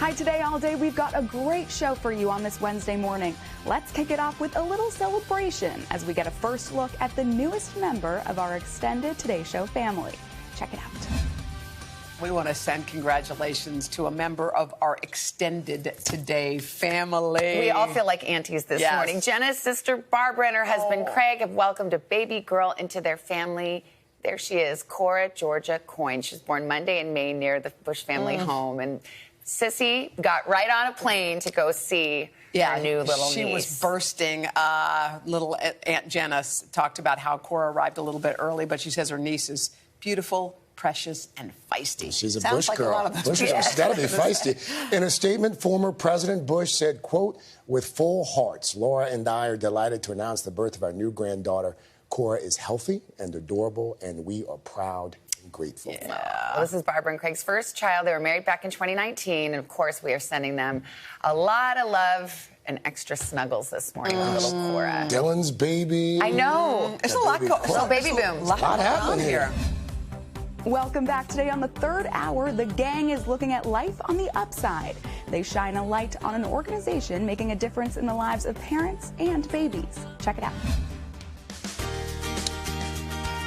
Hi, today, all day, we've got a great show for you on this Wednesday morning. Let's kick it off with a little celebration as we get a first look at the newest member of our extended Today Show family. Check it out. We want to send congratulations to a member of our extended Today family. We all feel like aunties this morning. Jenna's sister Barbara and her husband Craig have welcomed a baby girl into their family. There she is, Cora Georgia Coyne. She was born Monday in May near the Bush family home. And Sissy got right on a plane to go see her new little niece. She was bursting. Little Aunt Jenna talked about how Cora arrived a little bit early, but she says her niece is beautiful, precious, and feisty. She's a Sounds Bush like girl. A lot of Bush girl. She's got to be feisty. In a statement, former President Bush said, quote, "With full hearts, Laura and I are delighted to announce the birth of our new granddaughter. Cora is healthy and adorable, and we are proud and grateful." Well, this is Barbara and Craig's first child. They were married back in 2019, and of course, we are sending them a lot of love and extra snuggles this morning with little Cora. Dylan's baby. I know. There's a lot going on. Baby boom. A lot happening here. Welcome back. Today on the third hour, the gang is looking at life on the upside. They shine a light on an organization making a difference in the lives of parents and babies. Check it out.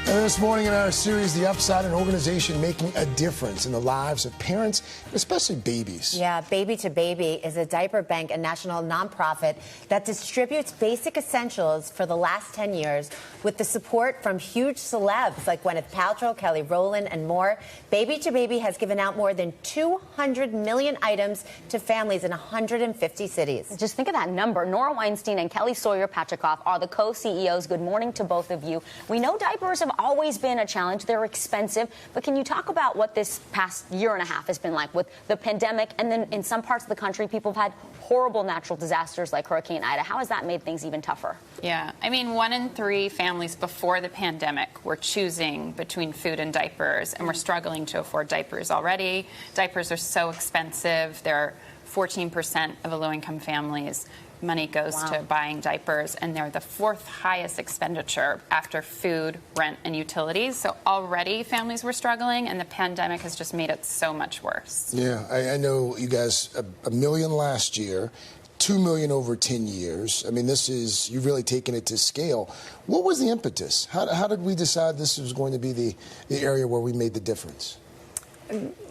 And this morning in our series, The Upside, an organization making a difference in the lives of parents, especially babies. Yeah, Baby to Baby is a diaper bank, a national nonprofit that distributes basic essentials for the last 10 years with the support from huge celebs like Gwyneth Paltrow, Kelly Rowland, and more. Baby to Baby has given out more than 200 million items to families in 150 cities. Just think of that number. Nora Weinstein and Kelly Sawyer-Patricoff are the co-CEOs. Good morning to both of you. We know diapers have always been a challenge. They're expensive. But can you talk about what this past year and a half has been like with the pandemic? And then in some parts of the country, people have had horrible natural disasters like Hurricane Ida. How has that made things even tougher? Yeah, I mean, 1 in 3 families before the pandemic were choosing between food and diapers, and we're struggling to afford diapers already. Diapers are so expensive. They're 14% of low-income families. Money goes to buying diapers, and they're the 4th highest expenditure after food, rent, and utilities. So already families were struggling, and the pandemic has just made it so much worse. Yeah, I know you guys, $1 million last year, $2 million over 10 years. I mean, you've really taken it to scale. What was the impetus? How did we decide this was going to be the area where we made the difference?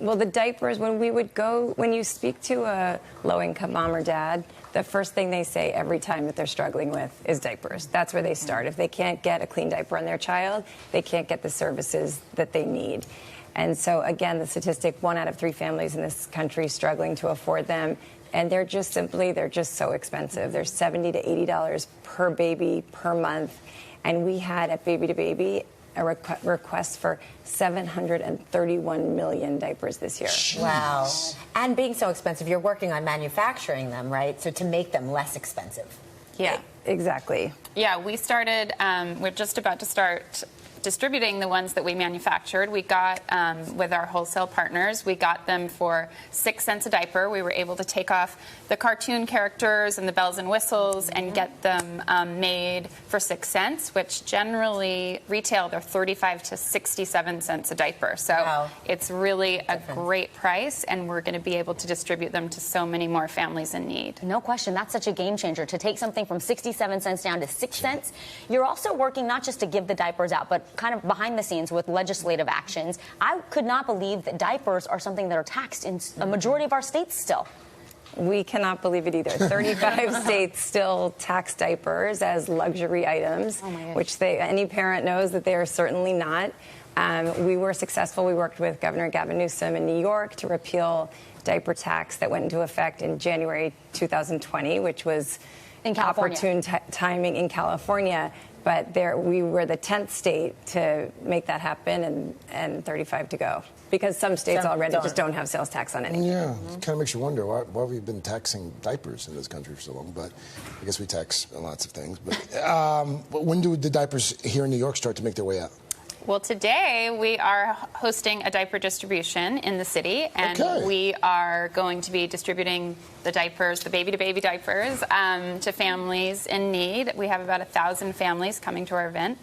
Well, the diapers, when you speak to a low-income mom or dad, the first thing they say every time that they're struggling with is diapers. That's where they start. If they can't get a clean diaper on their child, they can't get the services that they need. And so, again, the statistic, 1 out of 3 families in this country struggling to afford them. And they're just so expensive. They're $70 to $80 per baby per month. And we had at Baby to Baby a request for 731 million diapers this year. Jeez. Wow. And being so expensive, you're working on manufacturing them, right? So to make them less expensive. Yeah, exactly. Yeah, we started, we're just about to start distributing the ones that we manufactured. We got, with our wholesale partners, we got them for 6 cents a diaper. We were able to take off the cartoon characters and the bells and whistles and get them made for 6 cents, which generally retail, they're 35 to 67 cents a diaper. So it's really a great price, and we're going to be able to distribute them to so many more families in need. No question. That's such a game changer. To take something from 67 cents down to 6 cents. You're also working not just to give the diapers out, but kind of behind the scenes with legislative actions. I could not believe that diapers are something that are taxed in a majority of our states still. We cannot believe it either. 35 states still tax diapers as luxury items, which any parent knows that they are certainly not. We were successful. We worked with Governor Gavin Newsom in New York to repeal diaper tax that went into effect in January 2020, which was opportune timing in California. But we were the 10th state to make that happen, and 35 to go. Because some states already just don't have sales tax on anything. Yeah, it kind of makes you wonder why we've been taxing diapers in this country for so long. But I guess we tax lots of things. But when do the diapers here in New York start to make their way out? Well, today we are hosting a diaper distribution in the city, and we are going to be distributing the diapers, the baby-to-baby diapers, to families in need. We have about 1,000 families coming to our event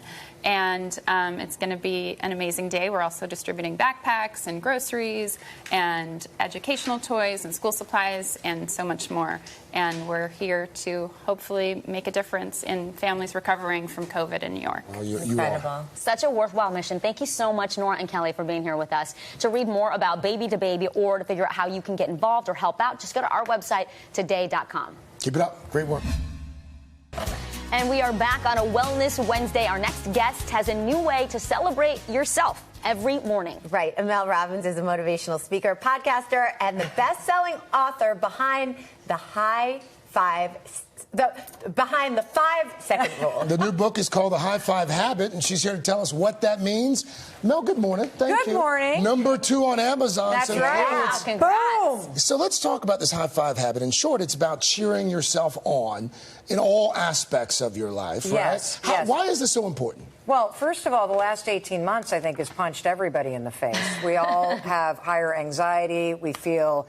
And it's going to be an amazing day. We're also distributing backpacks and groceries and educational toys and school supplies and so much more. And we're here to hopefully make a difference in families recovering from COVID in New York. Oh, you Incredible. are. Such a worthwhile mission. Thank you so much, Nora and Kelly, for being here with us. To read more about Baby to Baby or to figure out how you can get involved or help out, just go to our website, today.com. Keep it up. Great work. And we are back on a Wellness Wednesday. Our next guest has a new way to celebrate yourself every morning. Right. Amel Robbins is a motivational speaker, podcaster, and the best-selling author behind the behind the 5-second rule. The new book is called The High Five Habit, and she's here to tell us what that means. Mel, good morning. Thank you. Good morning. #2 on Amazon. That's so right. Wow, congrats. Boom. So let's talk about this high five habit. In short, it's about cheering yourself on in all aspects of your life, Yes, right? yes. Why is this so important? Well, first of all, the last 18 months, I think, has punched everybody in the face. We all have higher anxiety. We feel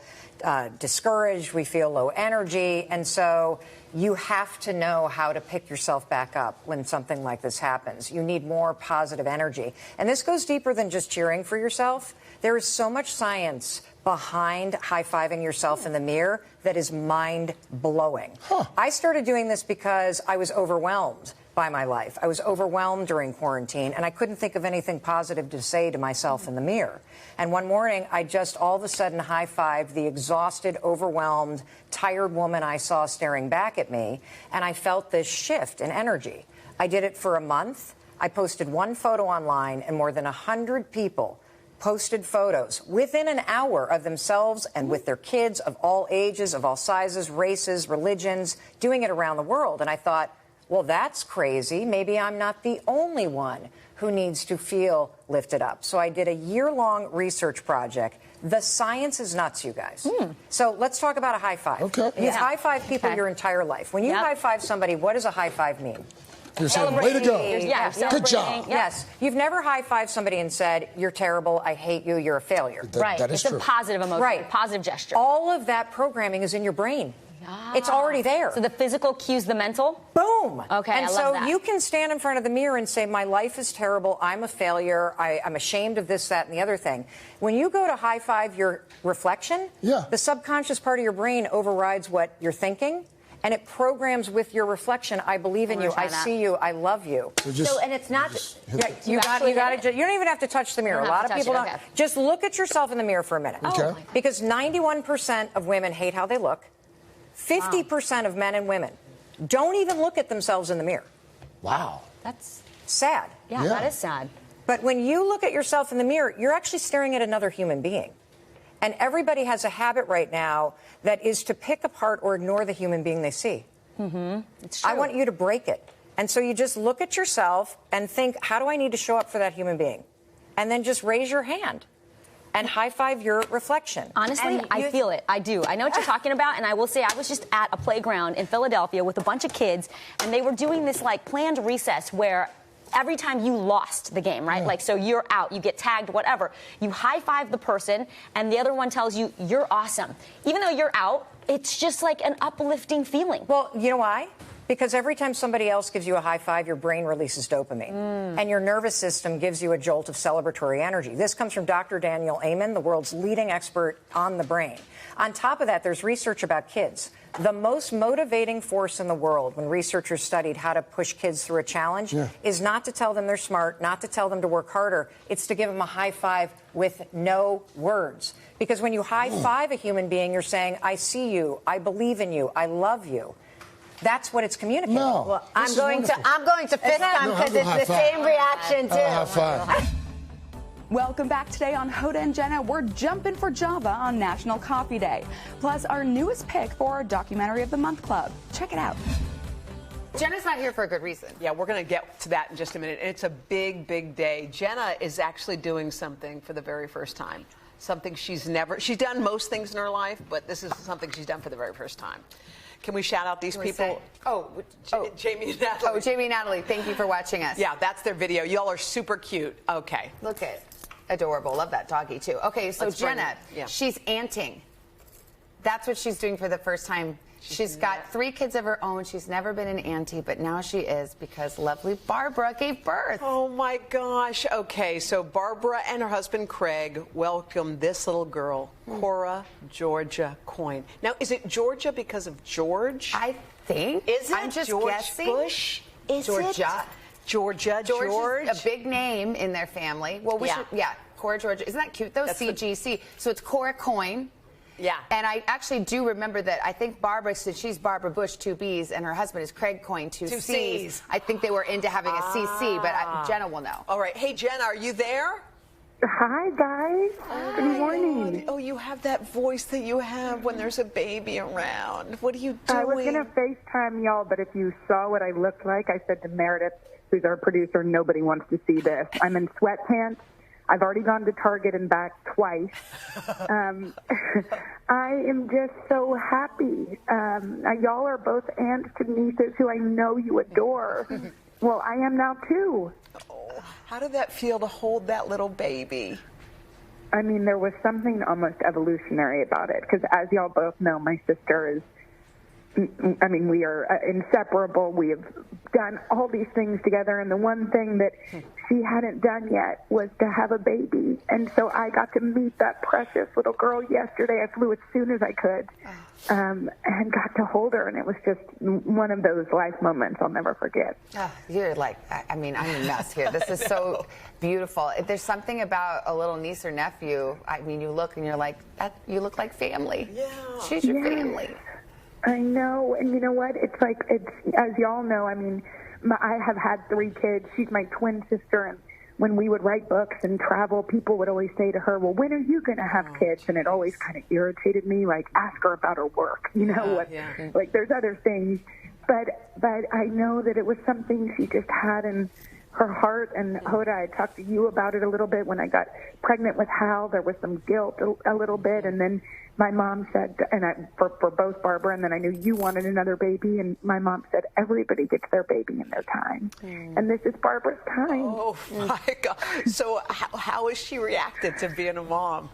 discouraged. We feel low energy. And so you have to know how to pick yourself back up when something like this happens. You need more positive energy. And this goes deeper than just cheering for yourself. There is so much science behind high-fiving yourself in the mirror that is mind-blowing. I started doing this because I was overwhelmed by my life. I was overwhelmed during quarantine, and I couldn't think of anything positive to say to myself in the mirror. And one morning, I just all of a sudden high-fived the exhausted, overwhelmed, tired woman I saw staring back at me, and I felt this shift in energy. I did it for a month. I posted one photo online, and more than 100 people posted photos within an hour of themselves and with their kids of all ages, of all sizes, races, religions, doing it around the world. And I thought, well, that's crazy. Maybe I'm not the only one who needs to feel lifted up. So I did a year-long research project. The science is nuts, you guys. So let's talk about a high five. Okay. You've high-fived people your entire life. When you high-five somebody, what does a high five mean? You're saying, way to go. Yeah, Good job. Yes. You've never high-fived somebody and said, you're terrible, I hate you, you're a failure. Right. That is it's true. a positive emotion, Right. positive gesture. All of that programming is in your brain. It's already there. So the physical cues the mental? Boom. Okay, and I love so that. you can stand in front of the mirror and say, my life is terrible, I'm a failure, I'm ashamed of this, that, and the other thing. When you go to high five your reflection, the subconscious part of your brain overrides what you're thinking, and it programs with your reflection, I believe in you, I see you, I love you. So, and it's not... You don't even have to touch the mirror. A lot of people don't. Just look at yourself in the mirror for a minute. Okay. Because 91% of women hate how they look. 50% of men and women don't even look at themselves in the mirror. Wow. That's sad. Yeah, that is sad. But when you look at yourself in the mirror, you're actually staring at another human being. And everybody has a habit right now that is to pick apart or ignore the human being they see. It's true. I want you to break it. And so you just look at yourself and think, how do I need to show up for that human being? And then just raise your hand and high-five your reflection. Honestly, I feel it. I do. I know what you're talking about, and I will say I was just at a playground in Philadelphia with a bunch of kids, and they were doing this, like, planned recess where every time you lost the game, right? Like, so you're out, you get tagged, whatever. You high-five the person, and the other one tells you, you're awesome. Even though you're out, it's just like an uplifting feeling. Well, you know why? Because every time somebody else gives you a high five, your brain releases dopamine. And your nervous system gives you a jolt of celebratory energy. This comes from Dr. Daniel Amen, the world's leading expert on the brain. On top of that, there's research about kids. The most motivating force in the world, when researchers studied how to push kids through a challenge, is not to tell them they're smart, not to tell them to work harder. It's to give them a high five with no words. Because when you high five a human being, you're saying, I see you, I believe in you, I love you. That's what it's communicating. No, Well, I'm going to fist bump because it's the same reaction, too. High five. Welcome back today on Hoda and Jenna. We're jumping for Java on National Coffee Day. Plus, our newest pick for our Documentary of the Month Club. Check it out. Jenna's not here for a good reason. Yeah, we're going to get to that in just a minute. It's a big, big day. Jenna is actually doing something for the very first time. Something she's done most things in her life, but this is something she's done for the very first time. Can we shout out these people? Jamie and Natalie. Oh, Jamie and Natalie, thank you for watching us. Yeah, that's their video. Y'all are super cute. Okay. Look at adorable. Love that doggy, too. Okay, so Let's bring Jenna, it. Yeah. she's anting. That's what she's doing for the first time. She's got 3 kids of her own. She's never been an auntie, but now she is because lovely Barbara gave birth. Oh, my gosh. Okay, so Barbara and her husband, Craig, welcomed this little girl, Cora Georgia Coyne. Now, is it Georgia because of George? I think. Is it I'm just George guessing. Bush? Is Georgia. it? George. Is a big name in their family. Well, Cora Georgia. Isn't that cute, though? CGC. So it's Cora Coyne. Yeah. And I actually do remember that. I think Barbara said she's Barbara Bush, 2 B's, and her husband is Craig Coyne, 2 C's. I think they were into having a CC, but Jenna will know. All right. Hey, Jenna, are you there? Hi, guys. Good morning. God. Oh, you have that voice that you have when there's a baby around. What are you doing? I was going to FaceTime y'all, but if you saw what I looked like, I said to Meredith, who's our producer, nobody wants to see this. I'm in sweatpants. I've already gone to Target and back twice. I am just so happy. Y'all are both aunts to nieces who I know you adore. Well, I am now, too. Oh, how did that feel to hold that little baby? I mean, there was something almost evolutionary about it, because as y'all both know, my sister is, I mean, we are inseparable. We have done all these things together, and the one thing that she hadn't done yet was to have a baby. And so I got to meet that precious little girl yesterday. I flew as soon as I could and got to hold her, and it was just one of those life moments I'll never forget. You're like, I mean, I'm a mess here. This is so beautiful. There's something about a little niece or nephew. I mean, you look and you're like, you look like family. Yeah. She's your family. I know, and you know what? It's like, as y'all know, I mean, I have had 3 kids. She's my twin sister, and when we would write books and travel, people would always say to her, well, when are you going to have kids? And it always kind of irritated me, like, ask her about her work, you know, like there's other things. But I know that it was something she just had in her heart. And Hoda, I talked to you about it a little bit when I got pregnant with Hal. There was some guilt a little bit, and then my mom said, and for both Barbara, and then I knew you wanted another baby, and my mom said, everybody gets their baby in their time. And this is Barbara's time. Oh, my God. So how has she reacted to being a mom?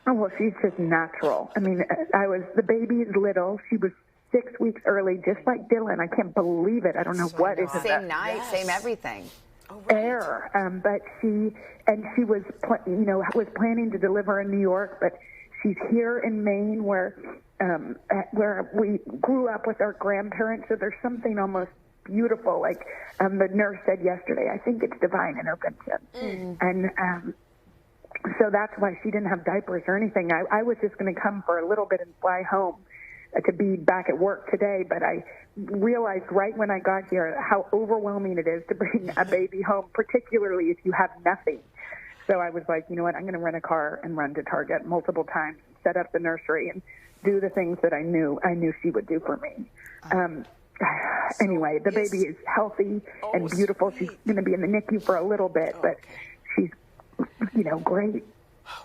Oh, well, she's just natural. I mean, the baby is little. She was 6 weeks early, just like Dylan. I can't believe it. I don't know what is it. Same night, same everything. Oh, right. Air. But she was, was planning to deliver in New York, but she's here in Maine where we grew up with our grandparents. So there's something almost beautiful. Like the nurse said yesterday, I think it's divine intervention. And so that's why she didn't have diapers or anything. I was just going to come for a little bit and fly home to be back at work today, but I realized right when I got here how overwhelming it is to bring a baby home, particularly if you have nothing. So I was like, you know what, I'm going to rent a car and run to Target multiple times, set up the nursery, and do the things that I knew she would do for me. Anyway, the baby is healthy and beautiful. She's going to be in the NICU for a little bit, but she's, great.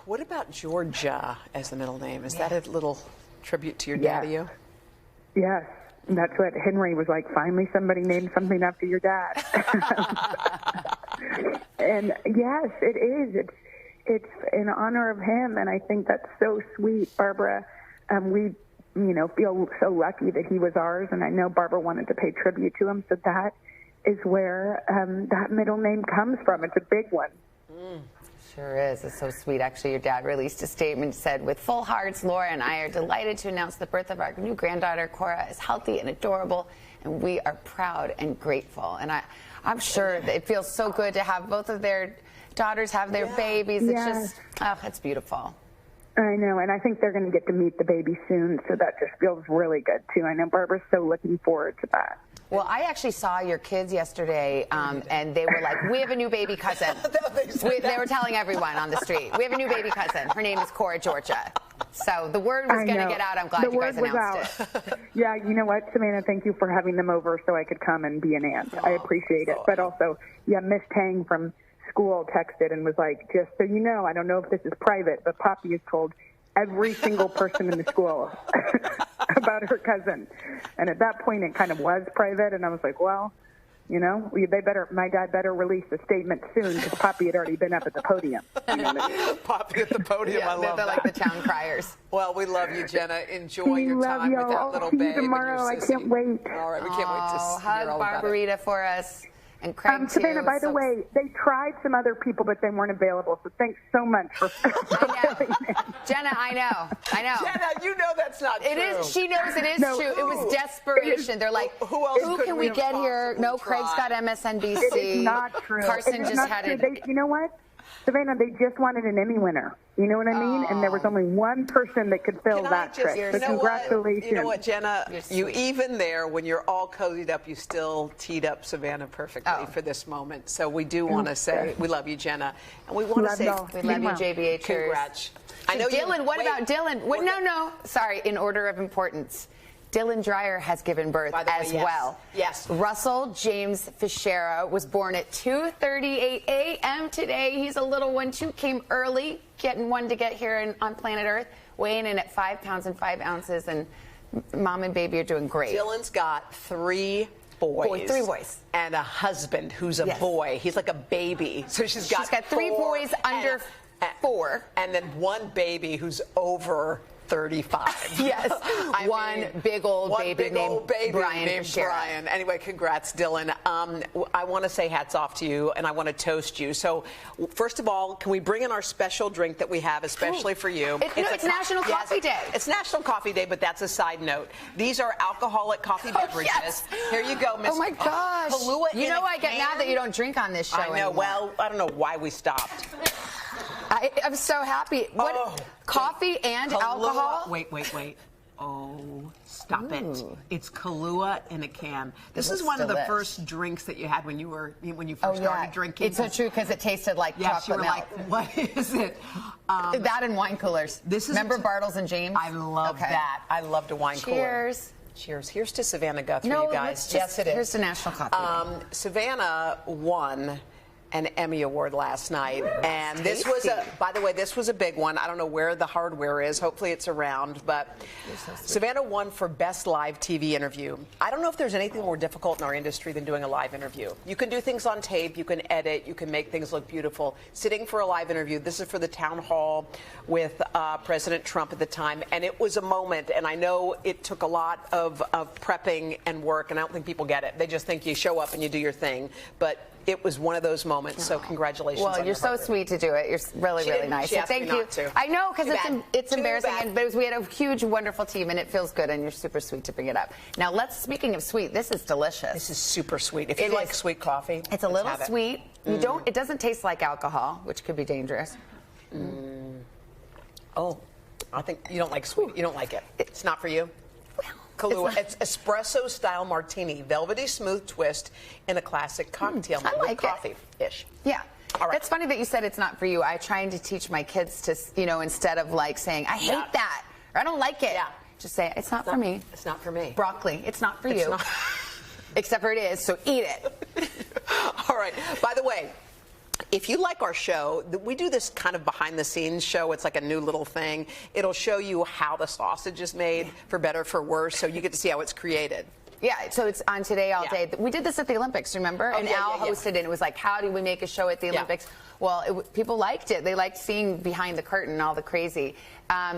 What about Georgia as the middle name? Is that a little tribute to your daddy? Yes. That's what Henry was like, finally somebody named something after your dad. And yes, it is. It's in honor of him, and I think that's so sweet, Barbara. We, feel so lucky that he was ours, and I know Barbara wanted to pay tribute to him, so that is where that middle name comes from. It's a big one. Sure is. It's so sweet. Actually, your dad released a statement, said, with full hearts, Laura and I are delighted to announce the birth of our new granddaughter, Cora, is healthy and adorable, and we are proud and grateful. And I'm sure that it feels so good to have both of their daughters have their babies. It's just, it's beautiful. I know, and I think they're going to get to meet the baby soon, so that just feels really good, too. I know Barbara's so looking forward to that. Well, I actually saw your kids yesterday, and they were like, we have a new baby cousin. They were telling everyone on the street, we have a new baby cousin. Her name is Cora Georgia. So the word was going to get out. I'm glad you guys announced it. Yeah, you know what, Savannah, thank you for having them over so I could come and be an aunt. I appreciate it. But also, Miss Tang from school texted and was like, just so you know, I don't know if this is private, but Poppy has told every single person in the school about her cousin. And at that point, it kind of was private, and I was like, well, My dad better release a statement soon because Poppy had already been up at the podium. You know what I mean? Poppy at the podium, Yeah, I love they're that. like the town criers. Well, we love you, Jenna. Enjoy your love time with y'all. that little See you babe and tomorrow. your I sissy. can't wait. All right, we can't wait to Oh, hear hug all about it. Barbarita for us. And Craig, too. Savannah, by the way, they tried some other people, but they weren't available. So thanks so much for Jenna, I know. Jenna, you know that's not true. It is. She knows it is No. true. It was desperation. They're like, Who else who could can we we get here? possibly No, Craig's got try? MSNBC. It is not true. Carson It is just not had true. it. You know what? Savannah, they just wanted an Emmy winner. You know what I mean? And there was only one person that could fill Can I that just, trick. you So know congratulations. What? You know what, Jenna? You sweet. even there, when you're all cozied up, you still teed up Savannah perfectly for this moment. So we do want to say we love you, Jenna, and we want to Love say y'all. We love you, JBHers. congrats. I know Dylan, what about Dylan? No. Sorry, in order of importance. Dylan Dreyer has given birth By the way, as yes. well. Yes. Russell James Fischera was born at 2:38 a.m. today. He's a little one, too. Came early, getting one to get here on planet Earth, weighing in at 5 pounds and 5 ounces. And mom and baby are doing great. Dylan's got 3 boys. 3 boys. And a husband who's a boy. He's like a baby. So she's got 3 4 boys under 4. And then 1 baby who's over 35. Yes. One big old baby named Brian Fischera. Brian. Anyway, congrats, Dylan. I want to say hats off to you, and I want to toast you. So, first of all, can we bring in our special drink that we have, especially for you? It's National Coffee Day. It's National Coffee Day, but that's a side note. These are alcoholic coffee beverages. Yes. Here you go, Miss. Oh, my gosh. Kahlua You in know a I get can. mad that you don't drink on this show I know. anymore. Well, I don't know why we stopped. I'm so happy. Coffee and Kahlua. alcohol? Wait. Oh, stop it. It's Kahlua in a can. This is one of the first drinks that you had when you first started drinking. It's so true because it tasted like yes, you chocolate were milk. like, what is it? That and wine coolers. Remember Bartles and James? I love that. I loved a wine cooler. Cheers. Cheers. Here's to Savannah Guthrie, No, you guys. yes, it is. Here's the National Coffee Day. Savannah won an Emmy Award last night, and this was by the way, this was a big one. I don't know where the hardware is. Hopefully it's around, but Savannah won for Best Live TV Interview. I don't know if there's anything more difficult in our industry than doing a live interview. You can do things on tape, you can edit, you can make things look beautiful. Sitting for a live interview, this is for the town hall with President Trump at the time, and it was a moment, and I know it took a lot of prepping and work, and I don't think people get it. They just think you show up and you do your thing, but it was one of those moments, so congratulations. Well, you're so sweet to do it. You're really, really nice. She So asked me thank not you. to. I know, because it's Too embarrassing, bad. but we had a huge, wonderful team, and it feels good, and you're super sweet to bring it up. Now, speaking of sweet, this is delicious. This is super sweet. If you like sweet coffee, it's a little have it. sweet. It doesn't taste like alcohol, which could be dangerous. Oh, I think you don't like sweet. You don't like it. It's not for you. Kahlua. It's espresso style martini, velvety smooth twist in a classic cocktail made with coffee-ish. Yeah. All right. That's funny that you said it's not for you. I'm trying to teach my kids to, instead of like saying, I hate that, or I don't like it, just say, it's not for me. It's not for me. Broccoli, it's not for It's you. not. Except for it is, so eat it. All right. By the way, if you like our show, we do this kind of behind-the-scenes show. It's like a new little thing. It'll show you how the sausage is made, for better, for worse, so you get to see how it's created. Yeah, so it's on Today All Day. We did this at the Olympics, remember? Oh, and Al hosted it, and it was like, how do we make a show at the Olympics? Well, people liked it. They liked seeing behind the curtain all the crazy.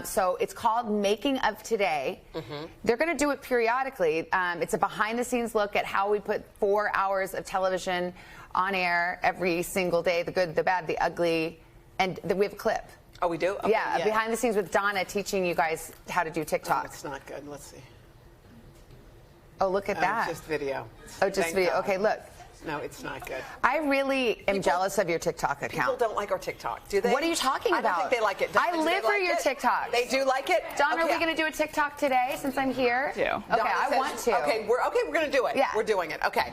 So it's called Making of Today. They're going to do it periodically. It's a behind-the-scenes look at how we put 4 hours of television on air every single day, the good, the bad, the ugly, and we have a clip. Oh, we do? Okay, yeah, behind the scenes with Donna teaching you guys how to do TikTok. Oh, it's not good. Let's see. Oh, look at that. Just video. Oh, just video. God. Okay, look. No, it's not good. I really am jealous of your TikTok account. People don't like our TikTok, do they? What are you talking about? I don't think they like it. I live for your TikToks. They do like it? Donna, are we going to do a TikTok today since I'm here? Do. Okay, I want to. Okay, we're going to do it. Yeah. We're doing it. Okay.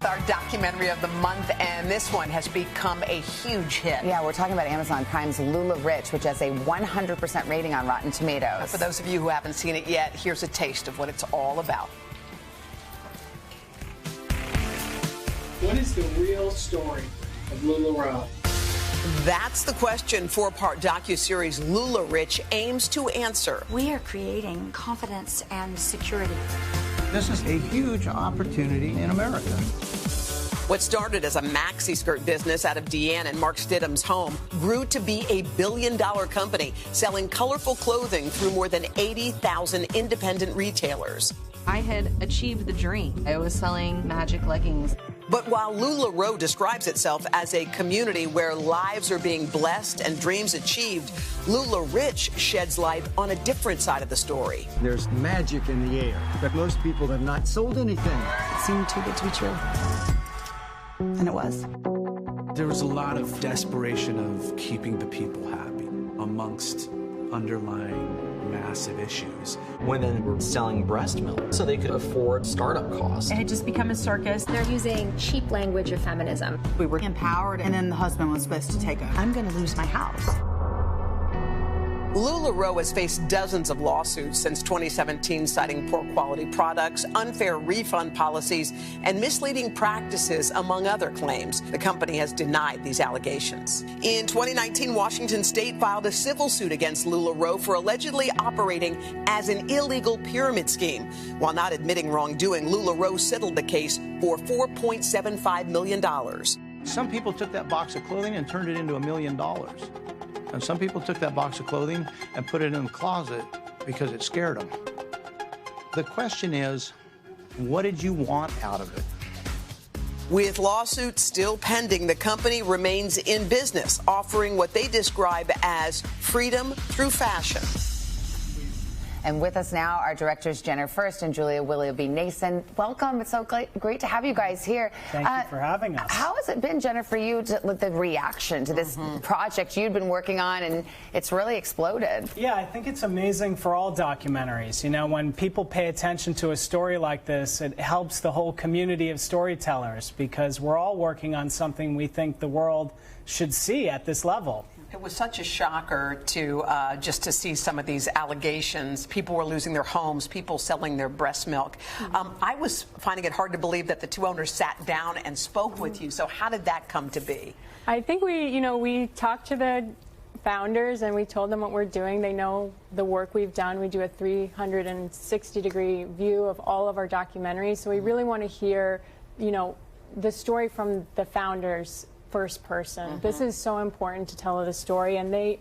Our documentary of the month, and this one has become a huge hit. Yeah, we're talking about Amazon Prime's Lula Rich, which has a 100% rating on Rotten Tomatoes. For those of you who haven't seen it yet, here's a taste of what it's all about. What is the real story of LuLaRoe? That's the question 4-part docuseries Lula Rich aims to answer. We are creating confidence and security. This is a huge opportunity in America. What started as a maxi skirt business out of Deanne and Mark Stidham's home grew to be a billion-dollar company selling colorful clothing through more than 80,000 independent retailers. I had achieved the dream. I was selling magic leggings. But while LuLaRoe describes itself as a community where lives are being blessed and dreams achieved, LuLaRich sheds light on a different side of the story. There's magic in the air, but most people have not sold anything. It seemed too good to be true. And it was. There was a lot of desperation of keeping the people happy amongst underlying massive issues. Women were selling breast milk so they could afford startup costs. It had just become a circus. They're using cheap language of feminism. We were empowered, and then the husband was supposed to take I'm going to lose my house. LuLaRoe has faced dozens of lawsuits since 2017, citing poor quality products, unfair refund policies, and misleading practices, among other claims. The company has denied these allegations. In 2019, Washington State filed a civil suit against LuLaRoe for allegedly operating as an illegal pyramid scheme. While not admitting wrongdoing, LuLaRoe settled the case for $4.75 million. Some people took that box of clothing and turned it into $1 million. And some people took that box of clothing and put it in the closet because it scared them. The question is, what did you want out of it? With lawsuits still pending, the company remains in business, offering what they describe as freedom through fashion. And with us now, our directors Jenna First and Julia Willoughby Nason. Welcome. It's so great to have you guys here. Thank you for having us. How has it been, Jenna, for you, the reaction to this project you'd been working on, and it's really exploded? Yeah, I think it's amazing for all documentaries. You know, when people pay attention to a story like this, it helps the whole community of storytellers because we're all working on something we think the world should see at this level. It was such a shocker to just to see some of these allegations. People were losing their homes, people selling their breast milk. I was finding it hard to believe that the two owners sat down and spoke with you. So how did that come to be? I think we talked to the founders and we told them what we're doing. They know the work we've done. We do a 360-degree view of all of our documentaries. So we really want to hear, the story from the founders first person. This is so important to tell the story, and they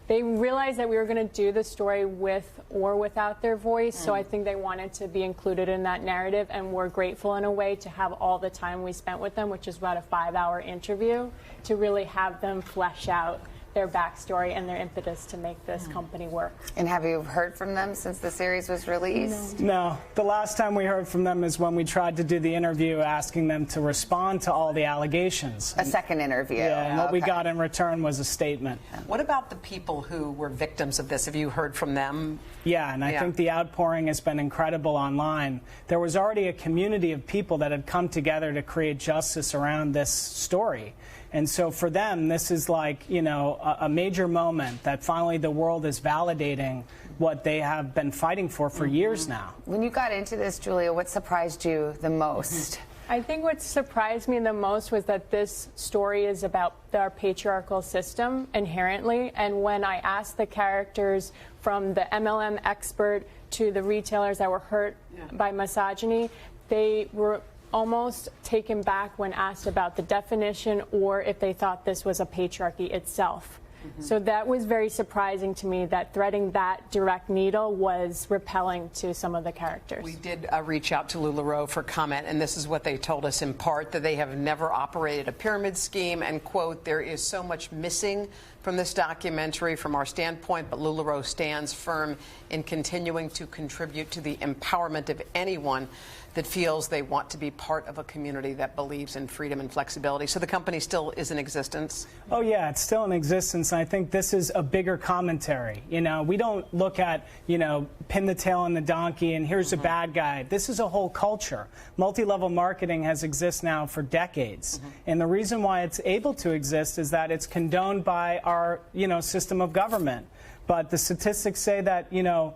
realized that we were going to do the story with or without their voice, so I think they wanted to be included in that narrative, and we're grateful in a way to have all the time we spent with them, which is about a 5-hour interview, to really have them flesh out their backstory and their impetus to make this company work. And have you heard from them since the series was released? No. The last time we heard from them is when we tried to do the interview asking them to respond to all the allegations. A second interview. Yeah, and what we got in return was a statement. What about the people who were victims of this? Have you heard from them? Yeah, and I think the outpouring has been incredible online. There was already a community of people that had come together to create justice around this story. And so for them, this is like, a major moment that finally the world is validating what they have been fighting for years now. When you got into this, Julia, what surprised you the most? I think what surprised me the most was that this story is about our patriarchal system inherently. And when I asked the characters, from the MLM expert to the retailers that were hurt by misogyny, they were almost taken back when asked about the definition or if they thought this was a patriarchy itself. So that was very surprising to me, that threading that direct needle was repelling to some of the characters. We did reach out to LuLaRoe for comment, and this is what they told us in part, that they have never operated a pyramid scheme, and, quote, there is so much missing from this documentary from our standpoint, but LuLaRoe stands firm in continuing to contribute to the empowerment of anyone that feels they want to be part of a community that believes in freedom and flexibility. So the company still is in existence? Oh, yeah, it's still in existence. And I think this is a bigger commentary. We don't look at, pin the tail on the donkey and here's a bad guy. This is a whole culture. Multi-level marketing has existed now for decades. And the reason why it's able to exist is that it's condoned by our, system of government. But the statistics say that,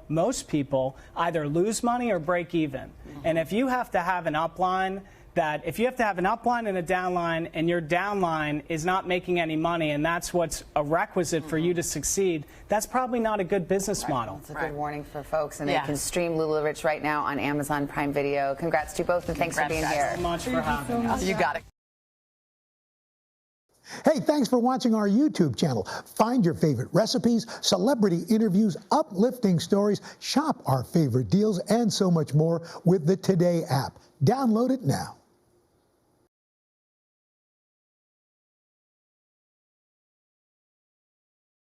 most people either lose money or break even. And if you have to have an upline that if you have to have an upline and a downline, and your downline is not making any money, and that's what's a requisite for you to succeed, that's probably not a good business model. It's a good warning for folks, and they can stream Lula Rich right now on Amazon Prime Video. Congrats to you both, and thanks for being here. Thanks so much for having us. You got it. Hey, thanks for watching our YouTube channel. Find your favorite recipes, celebrity interviews, uplifting stories, shop our favorite deals, and so much more with the Today app. Download it now.